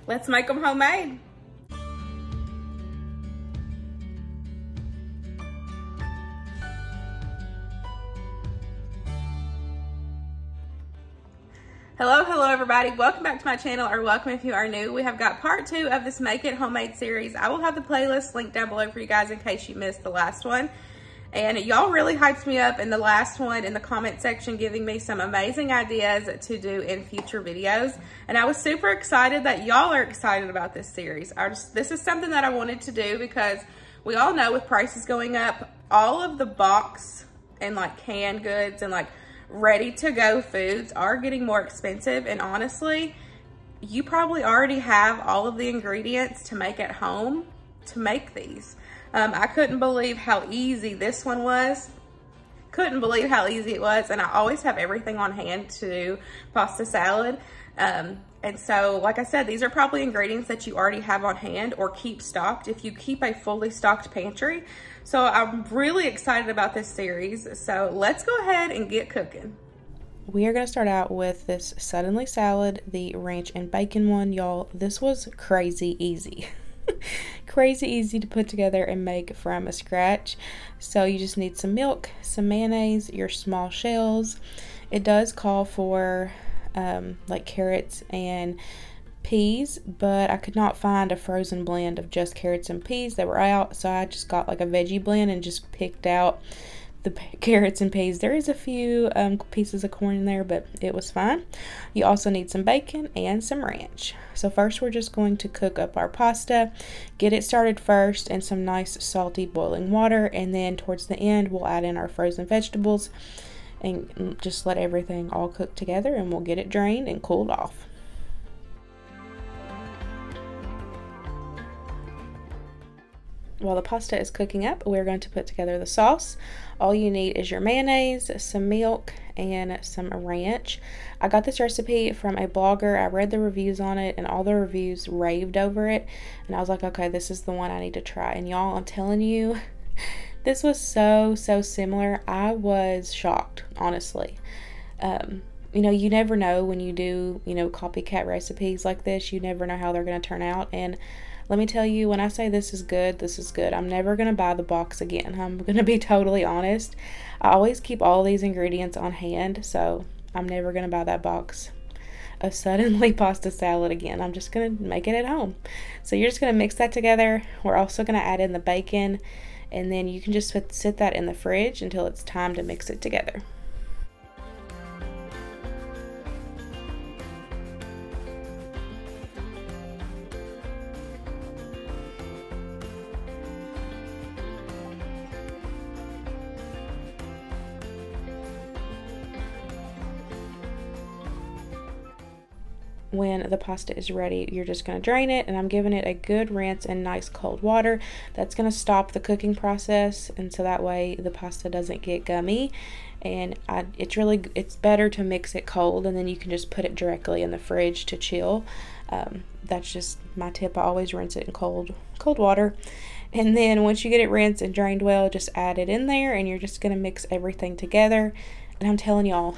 Let's make them homemade. Hello everybody, welcome back to my channel, or welcome if you are new. We have got part 2 of this Make It Homemade series. I will have the playlist linked down below for you guys in case you missed the last one. And y'all really hyped me up in the last one in the comment section, giving me some amazing ideas to do in future videos. And I was super excited that y'all are excited about this series. This is something that I wanted to do because we all know with prices going up, all of the box and like canned goods and like ready to go foods are getting more expensive. And honestly, you probably already have all of the ingredients to make at home to make these. I couldn't believe how easy this one was. Couldn't believe how easy it was. And I always have everything on hand to do pasta salad. And so, like I said, these are probably ingredients that you already have on hand or keep stocked if you keep a fully stocked pantry. So I'm really excited about this series. So let's go ahead and get cooking. We are going to start out with this Suddenly salad, the ranch and bacon one. Y'all, this was crazy easy. Crazy easy to put together and make from scratch. So you just need some milk, some mayonnaise, your small shells. It does call for like carrots and peas, but I could not find a frozen blend of just carrots and peas. They were out, so I just got like a veggie blend and just picked out the carrots and peas. There is a few pieces of corn in there, but it was fine. You also need some bacon and some ranch. So first we're just going to cook up our pasta, get it started first in some nice salty boiling water, and then towards the end we'll add in our frozen vegetables and just let everything all cook together, and we'll get it drained and cooled off. While the pasta is cooking up, we're going to put together the sauce. All you need is your mayonnaise, some milk, and some ranch. I got this recipe from a blogger. I read the reviews on it, and all the reviews raved over it. And I was like, okay, this is the one I need to try. And y'all, I'm telling you, this was so similar. I was shocked, honestly. You know, you never know when you do, you know, copycat recipes like this. You never know how they're going to turn out. And let me tell you, when I say this is good, this is good. I'm never going to buy the box again. I'm going to be totally honest. I always keep all these ingredients on hand, so I'm never going to buy that box of Suddenly pasta salad again. I'm just going to make it at home. So you're just going to mix that together. We're also going to add in the bacon, and then you can just sit that in the fridge until it's time to mix it together. When the pasta is ready, you're just going to drain it, and I'm giving it a good rinse in nice cold water. That's going to stop the cooking process, and so that way the pasta doesn't get gummy. And it's better to mix it cold, and then you can just put it directly in the fridge to chill. That's just my tip. I always rinse it in cold water, and then once you get it rinsed and drained well, just add it in there, and you're just going to mix everything together. And I'm telling y'all,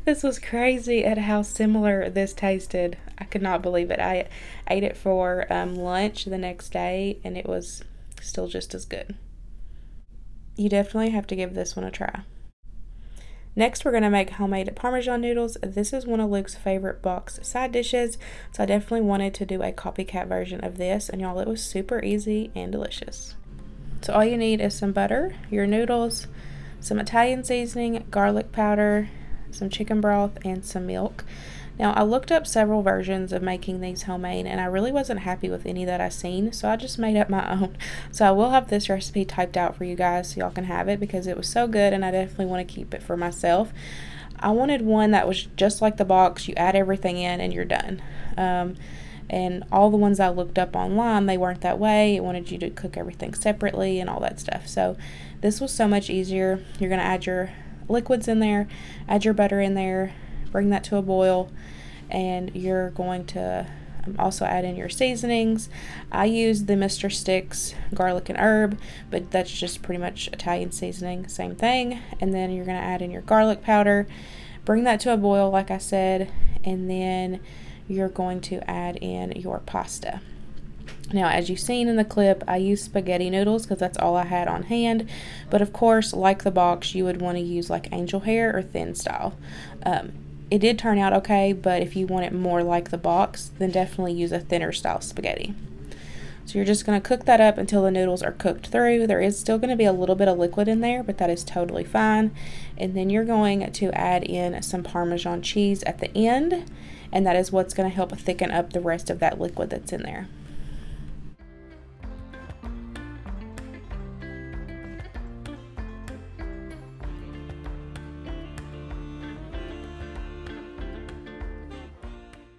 this was crazy at how similar this tasted. I could not believe it. I ate it for lunch the next day, and it was still just as good. You definitely have to give this one a try. Next, we're going to make homemade Parmesan noodles. This is one of Luke's favorite box side dishes, so I definitely wanted to do a copycat version of this, and y'all, it was super easy and delicious. So all you need is some butter, your noodles, some Italian seasoning, garlic powder, some chicken broth, and some milk. Now, I looked up several versions of making these homemade, and I really wasn't happy with any that I seen, so I just made up my own. So I will have this recipe typed out for you guys so y'all can have it, because it was so good, and I definitely want to keep it for myself. I wanted one that was just like the box. You add everything in and you're done. And all the ones I looked up online, they weren't that way. It wanted you to cook everything separately and all that stuff. So this was so much easier. You're going to add your liquids in there, add your butter in there, bring that to a boil, and you're going to also add in your seasonings. I use the Mr. Sticks garlic and herb, but that's just pretty much Italian seasoning, same thing. And then you're going to add in your garlic powder, bring that to a boil like I said, and then you're going to add in your pasta. Now, as you've seen in the clip, I used spaghetti noodles because that's all I had on hand. But of course, like the box, you would want to use like angel hair or thin style. It did turn out okay, but if you want it more like the box, then definitely use a thinner style spaghetti. So you're just going to cook that up until the noodles are cooked through. There is still going to be a little bit of liquid in there, but that is totally fine. And then you're going to add in some Parmesan cheese at the end, and that is what's going to help thicken up the rest of that liquid that's in there.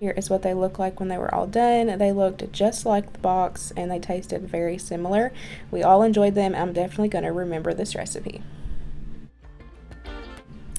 Here is what they look like when they were all done. They looked just like the box and they tasted very similar. We all enjoyed them. I'm definitely going to remember this recipe.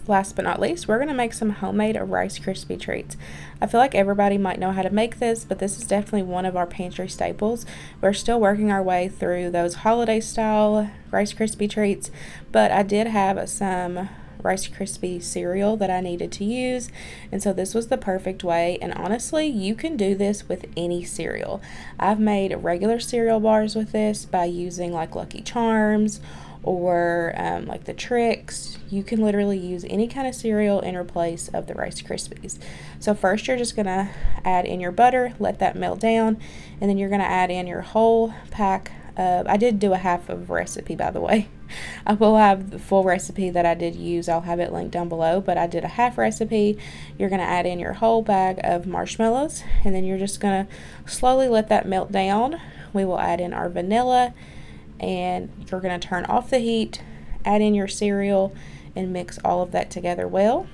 Last but not least, we're going to make some homemade Rice Krispie treats. I feel like everybody might know how to make this, but this is definitely one of our pantry staples. We're still working our way through those holiday style Rice Krispie treats, but I did have some Rice Krispie cereal that I needed to use, and so this was the perfect way. And honestly, you can do this with any cereal. I've made regular cereal bars with this by using like Lucky Charms or like the Tricks. You can literally use any kind of cereal in place of the Rice Krispies. So first you're just gonna add in your butter, let that melt down, and then you're gonna add in your whole pack of, I did do a half of recipe, by the way. I will have the full recipe that I did use. I'll have it linked down below, but I did a half recipe. You're going to add in your whole bag of marshmallows, and then you're just going to slowly let that melt down. We will add in our vanilla, and you're going to turn off the heat, add in your cereal, and mix all of that together well.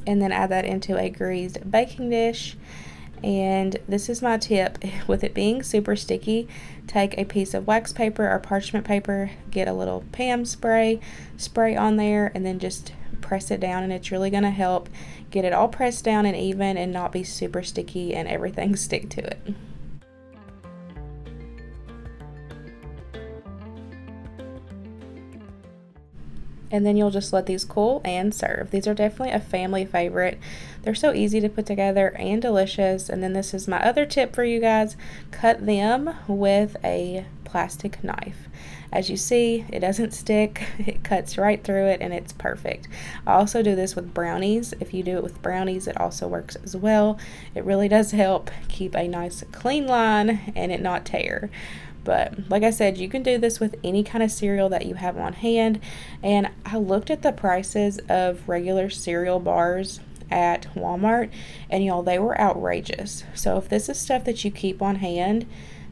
And then add that into a greased baking dish. And this is my tip, with it being super sticky, take a piece of wax paper or parchment paper, get a little Pam spray on there, and then just press it down, and it's really going to help get it all pressed down and even and not be super sticky and everything stick to it. And then you'll just let these cool and serve. These are definitely a family favorite. They're so easy to put together and delicious. And then this is my other tip for you guys. Cut them with a plastic knife. As you see, it doesn't stick. It cuts right through it and it's perfect. I also do this with brownies. If you do it with brownies, it also works as well. It really does help keep a nice clean line and it not tear. But like I said, you can do this with any kind of cereal that you have on hand. And I looked at the prices of regular cereal bars at Walmart, and y'all, they were outrageous. So if this is stuff that you keep on hand,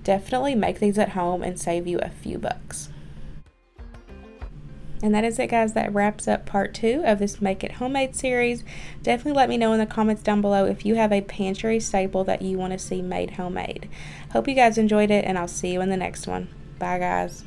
definitely make these at home and save you a few bucks. And that is it, guys. That wraps up part 2 of this Make It Homemade series. Definitely let me know in the comments down below if you have a pantry staple that you want to see made homemade. Hope you guys enjoyed it, and I'll see you in the next one. Bye, guys.